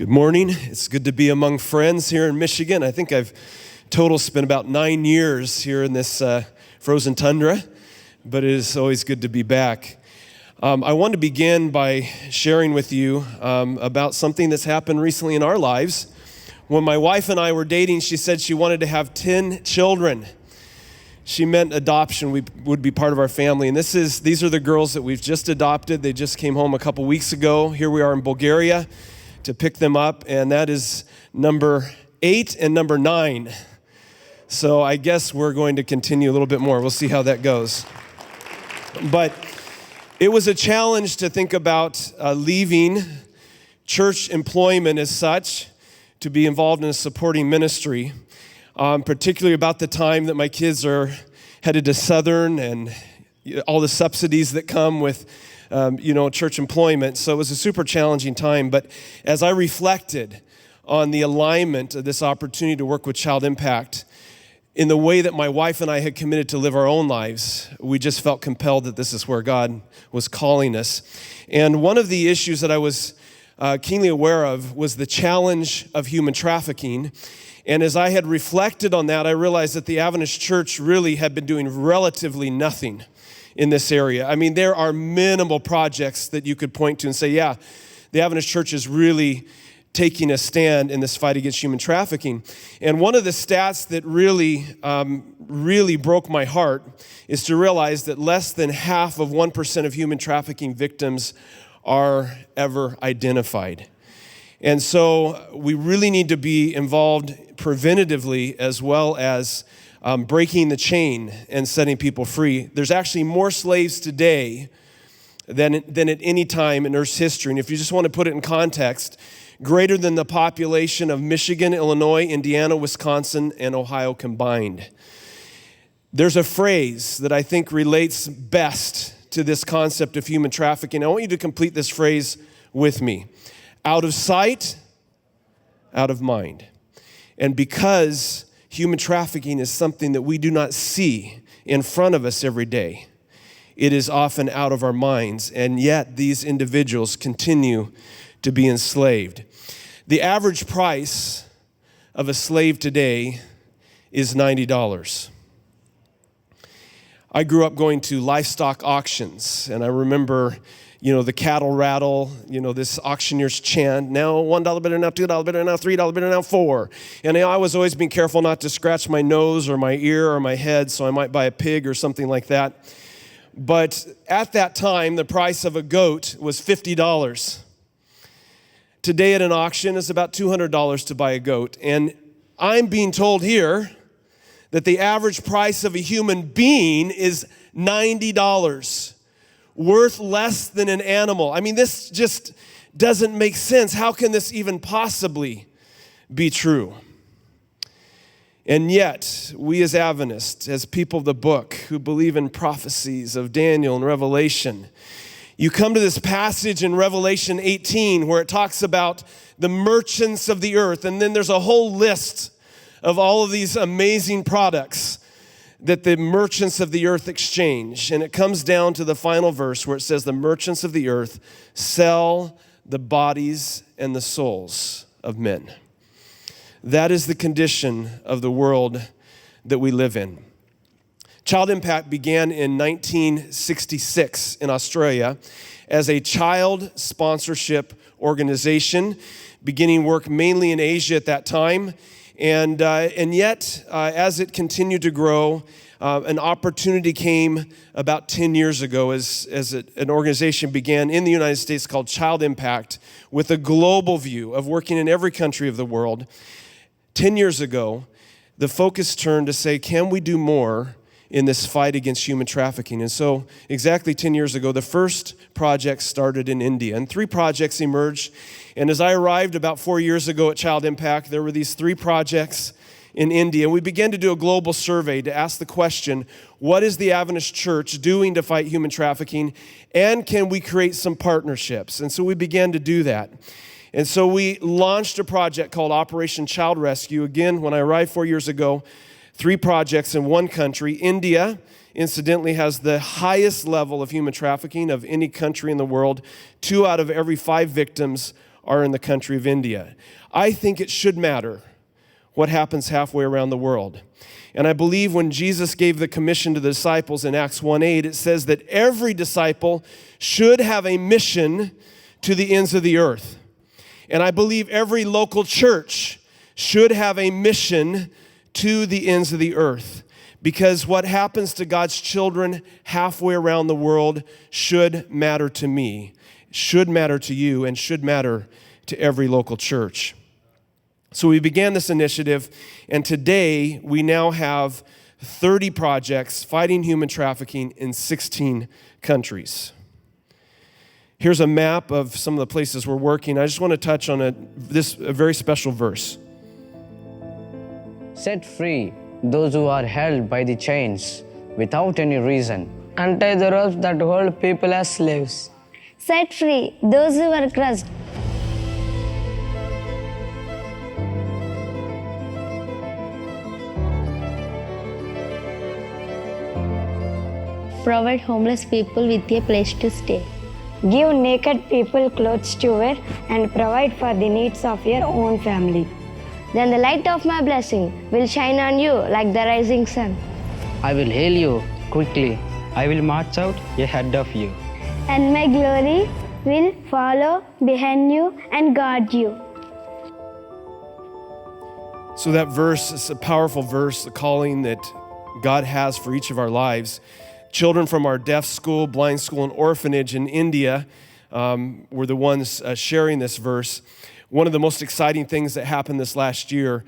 Good morning. It's good to be among friends here in Michigan. I think I've total spent about 9 years here in this frozen tundra, but it is always good to be back. I want to begin by sharing with you about something that's happened recently in our lives. When my wife and I were dating, she said she wanted to have 10 children. She meant adoption would be part of our family. And these are the girls that we've just adopted. They just came home a couple weeks ago. Here we are in Bulgaria to pick them up, and that is number 8 and number 9. So I guess we're going to continue a little bit more. We'll see how that goes. But it was a challenge to think about leaving church employment as such to be involved in a supporting ministry, particularly about the time that my kids are headed to Southern and all the subsidies that come with church employment. So it was a super challenging time. But as I reflected on the alignment of this opportunity to work with Child Impact, in the way that my wife and I had committed to live our own lives, we just felt compelled that this is where God was calling us. And one of the issues that I was keenly aware of was the challenge of human trafficking. And as I had reflected on that, I realized that the Adventist Church really had been doing relatively nothing in this area. I mean, there are minimal projects that you could point to and say, yeah, the Adventist Church is really taking a stand in this fight against human trafficking. And one of the stats that really broke my heart is to realize that less than half of 1% of human trafficking victims are ever identified. And so we really need to be involved preventatively as well as breaking the chain and setting people free. There's actually more slaves today than at any time in Earth's history. And if you just want to put it in context, greater than the population of Michigan, Illinois, Indiana, Wisconsin, and Ohio combined. There's a phrase that I think relates best to this concept of human trafficking. I want you to complete this phrase with me. Out of sight, out of mind. And because human trafficking is something that we do not see in front of us every day, it is often out of our minds, and yet these individuals continue to be enslaved. The average price of a slave today is $90. I grew up going to livestock auctions, and I remember the cattle rattle, this auctioneer's chant, now $1 bidder, now $2 bidder, now $3 bidder, now $4. And I was always being careful not to scratch my nose or my ear or my head, so I might buy a pig or something like that. But at that time, the price of a goat was $50. Today at an auction, it's about $200 to buy a goat. And I'm being told here that the average price of a human being is $90. Worth less than an animal. I mean, this just doesn't make sense. How can this even possibly be true? And yet, we as Adventists, as people of the book who believe in prophecies of Daniel and Revelation, you come to this passage in Revelation 18 where it talks about the merchants of the earth, and then there's a whole list of all of these amazing products that the merchants of the earth exchange. And it comes down to the final verse where it says, the merchants of the earth sell the bodies and the souls of men. That is the condition of the world that we live in. Child Impact began in 1966 in Australia as a child sponsorship organization, beginning work mainly in Asia at that time. And yet, as it continued to grow, an opportunity came about 10 years ago as an organization began in the United States called Child Impact with a global view of working in every country of the world. 10 years ago, the focus turned to say, can we do more in this fight against human trafficking? And so exactly 10 years ago, the first project started in India, and 3 projects emerged. And as I arrived about 4 years ago at Child Impact, there were these 3 projects in India. And we began to do a global survey to ask the question, what is the Adventist Church doing to fight human trafficking? And can we create some partnerships? And so we began to do that. And so we launched a project called Operation Child Rescue. Again, when I arrived 4 years ago, 3 projects in one country. India, incidentally, has the highest level of human trafficking of any country in the world. 2 out of every 5 victims are in the country of India. I think it should matter what happens halfway around the world. And I believe when Jesus gave the commission to the disciples in Acts 1:8, it says that every disciple should have a mission to the ends of the earth. And I believe every local church should have a mission to the ends of the earth. Because what happens to God's children halfway around the world should matter to me, should matter to you, and should matter to every local church. So we began this initiative, and today we now have 30 projects fighting human trafficking in 16 countries. Here's a map of some of the places we're working. I just want to touch on a very special verse. Set free those who are held by the chains without any reason. Untie the ropes that hold people as slaves. Set free those who are crushed. Provide homeless people with a place to stay. Give naked people clothes to wear and provide for the needs of your own family. Then the light of my blessing will shine on you like the rising sun. I will hail you quickly. I will march out ahead of you. And my glory will follow behind you and guard you. So that verse is a powerful verse, the calling that God has for each of our lives. Children from our deaf school, blind school, and orphanage in India were the ones sharing this verse. One of the most exciting things that happened this last year,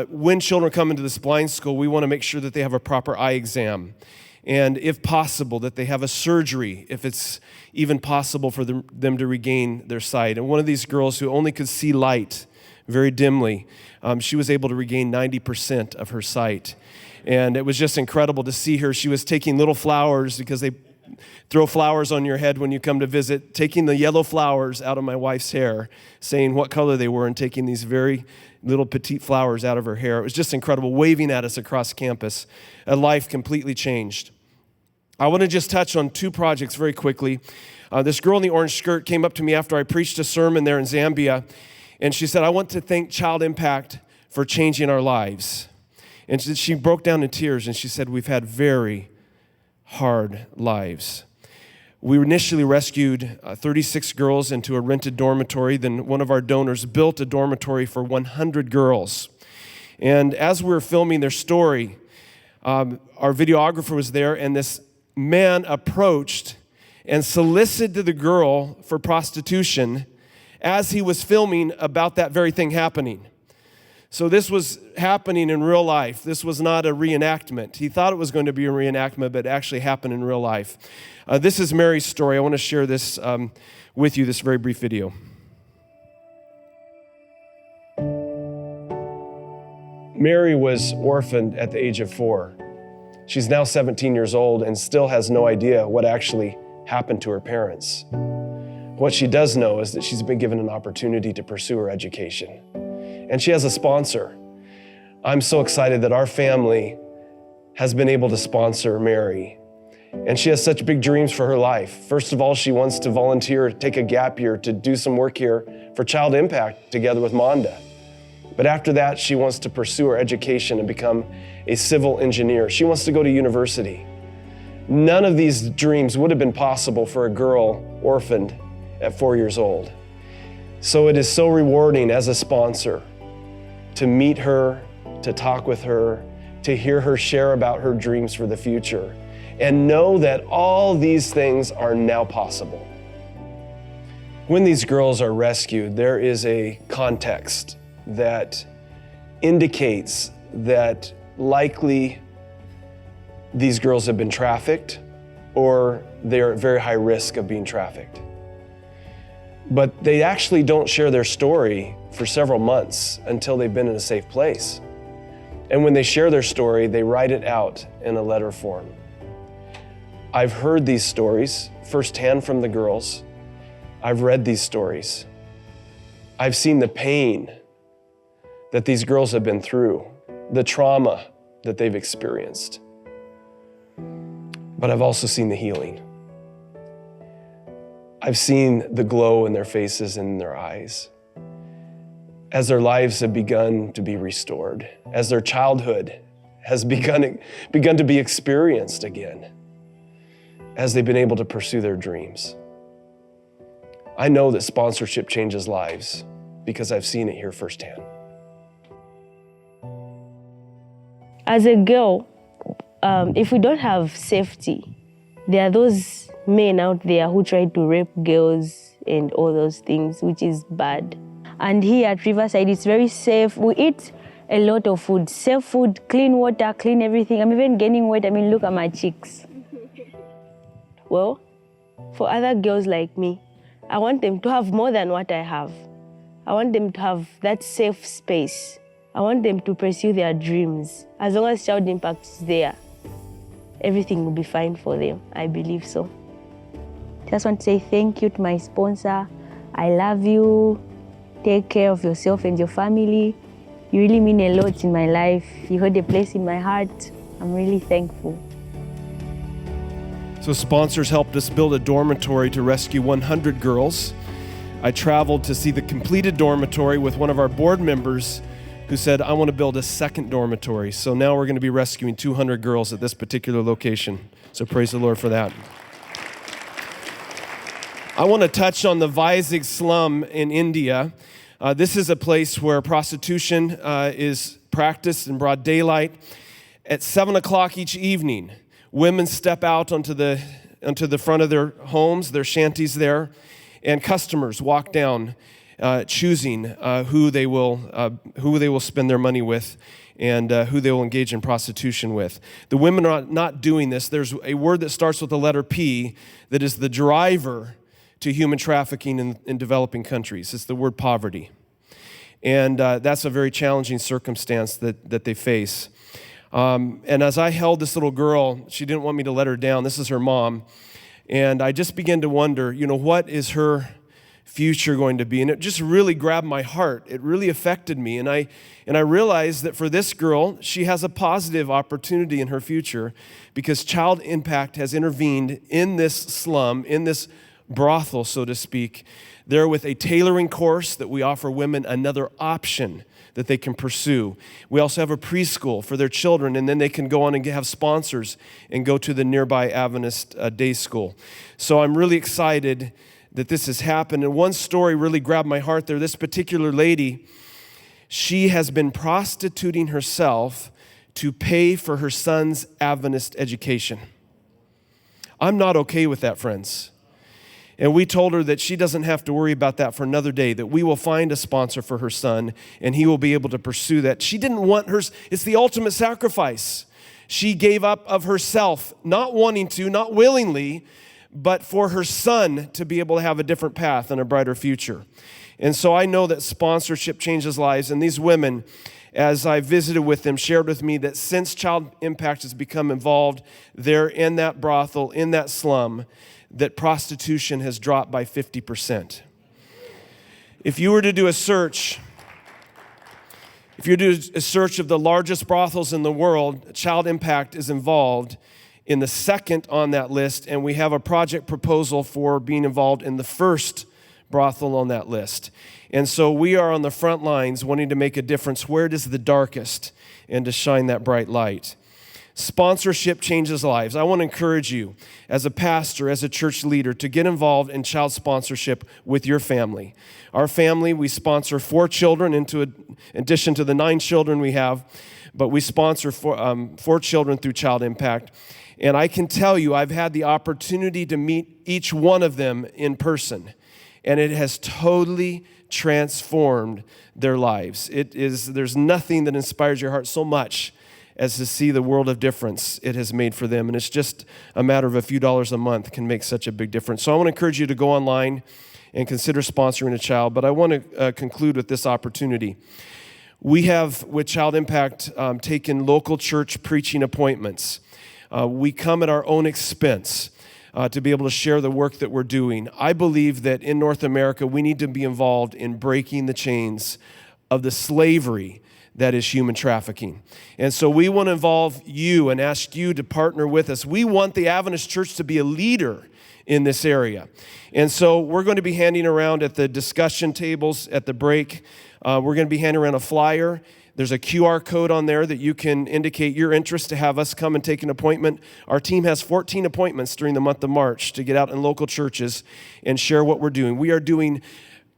when children come into this blind school, we want to make sure that they have a proper eye exam. And if possible, that they have a surgery, if it's even possible for them to regain their sight. And one of these girls who only could see light very dimly, she was able to regain 90% of her sight. And it was just incredible to see her. She was taking little flowers, because they throw flowers on your head when you come to visit, taking the yellow flowers out of my wife's hair, saying what color they were, and taking these very little petite flowers out of her hair. It was just incredible, waving at us across campus. A life completely changed. I want to just touch on two projects very quickly. This girl in the orange skirt came up to me after I preached a sermon there in Zambia, and she said, I want to thank Child Impact for changing our lives. And she broke down in tears, and she said, we've had very hard lives. We initially rescued 36 girls into a rented dormitory. Then one of our donors built a dormitory for 100 girls. And as we were filming their story, our videographer was there, and this man approached and solicited the girl for prostitution as he was filming about that very thing happening. So this was happening in real life. This was not a reenactment. He thought it was going to be a reenactment, but it actually happened in real life. This is Mary's story. I want to share this with you, this very brief video. Mary was orphaned at the age of 4. She's now 17 years old and still has no idea what actually happened to her parents. What she does know is that she's been given an opportunity to pursue her education. And she has a sponsor. I'm so excited that our family has been able to sponsor Mary. And she has such big dreams for her life. First of all, she wants to volunteer, take a gap year to do some work here for Child Impact together with Monda. But after that, she wants to pursue her education and become a civil engineer. She wants to go to university. None of these dreams would have been possible for a girl orphaned at 4 years old. So it is so rewarding as a sponsor to meet her, to talk with her, to hear her share about her dreams for the future, and know that all these things are now possible. When these girls are rescued, there is a context that indicates that likely these girls have been trafficked or they're at very high risk of being trafficked. But they actually don't share their story for several months until they've been in a safe place. And when they share their story, they write it out in a letter form. I've heard these stories firsthand from the girls. I've read these stories. I've seen the pain that these girls have been through, the trauma that they've experienced. But I've also seen the healing. I've seen the glow in their faces and in their eyes. as their lives have begun to be restored, as their childhood has begun to be experienced again, as they've been able to pursue their dreams. I know that sponsorship changes lives because I've seen it here firsthand. As a girl, if we don't have safety, there are those men out there who try to rape girls and all those things, which is bad. And here at Riverside, it's very safe. We eat a lot of food, safe food, clean water, clean everything. I'm even gaining weight. I mean, look at my cheeks. Well, for other girls like me, I want them to have more than what I have. I want them to have that safe space. I want them to pursue their dreams. As long as Child Impact is there, everything will be fine for them. I believe so. Just want to say thank you to my sponsor. I love you. Take care of yourself and your family. You really mean a lot in my life. You hold a place in my heart. I'm really thankful. So sponsors helped us build a dormitory to rescue 100 girls. I traveled to see the completed dormitory with one of our board members who said, I want to build a second dormitory. So now we're going to be rescuing 200 girls at this particular location. So praise the Lord for that. I want to touch on the Vizag slum in India. This is a place where prostitution is practiced in broad daylight. At 7 o'clock each evening, women step out onto the front of their homes, their shanties there, and customers walk down, choosing who they will spend their money with and who they will engage in prostitution with. The women are not doing this. There's a word that starts with the letter P that is the driver to human trafficking in developing countries. It's the word poverty. And that's a very challenging circumstance that they face. And as I held this little girl, she didn't want me to let her down. This is her mom. And I just began to wonder, what is her future going to be? And it just really grabbed my heart. It really affected me. And I realized that for this girl, she has a positive opportunity in her future because Child Impact has intervened in this slum, in this brothel, so to speak, there with a tailoring course that we offer women another option that they can pursue. We also have a preschool for their children, and then they can go on and have sponsors and go to the nearby Adventist day school. So I'm really excited that this has happened. And one story really grabbed my heart there. This particular lady, she has been prostituting herself to pay for her son's Adventist education. I'm not okay with that, friends. And we told her that she doesn't have to worry about that for another day, that we will find a sponsor for her son and he will be able to pursue that. She didn't want hers. It's the ultimate sacrifice. She gave up of herself, not wanting to, not willingly, but for her son to be able to have a different path and a brighter future. And so I know that sponsorship changes lives. And these women, as I visited with them, shared with me that since Child Impact has become involved there in that brothel, in that slum, that prostitution has dropped by 50%. If you were to do a search, of the largest brothels in the world, Child Impact is involved in the second on that list, and we have a project proposal for being involved in the first brothel on that list. And so we are on the front lines wanting to make a difference where it is the darkest and to shine that bright light. Sponsorship changes lives. I want to encourage you as a pastor, as a church leader, to get involved in child sponsorship with your family. Our family, we sponsor 4 children in addition to the 9 children we have, but we sponsor 4 children through Child Impact. And I can tell you, I've had the opportunity to meet each one of them in person, and it has totally transformed their lives. There's nothing that inspires your heart so much as to see the world of difference it has made for them. And it's just a matter of a few dollars a month can make such a big difference. So I want to encourage you to go online and consider sponsoring a child. But I want to conclude with this opportunity. We have, with Child Impact, taken local church preaching appointments. We come at our own expense to be able to share the work that we're doing. I believe that in North America, we need to be involved in breaking the chains of the slavery that is human trafficking. And so we want to involve you and ask you to partner with us. We want the Adventist Church to be a leader in this area. And so we're going to be handing around at the discussion tables at the break. We're going to be handing around a flyer. There's a QR code on there that you can indicate your interest to have us come and take an appointment. Our team has 14 appointments during the month of March to get out in local churches and share what we're doing. We are doing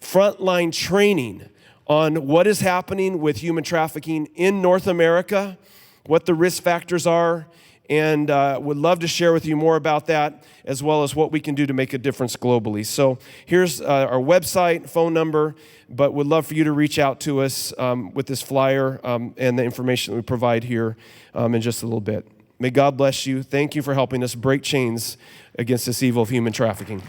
frontline training on what is happening with human trafficking in North America, what the risk factors are, and would love to share with you more about that, as well as what we can do to make a difference globally. So here's our website, phone number, but would love for you to reach out to us with this flyer and the information that we provide here in just a little bit. May God bless you. Thank you for helping us break chains against this evil of human trafficking.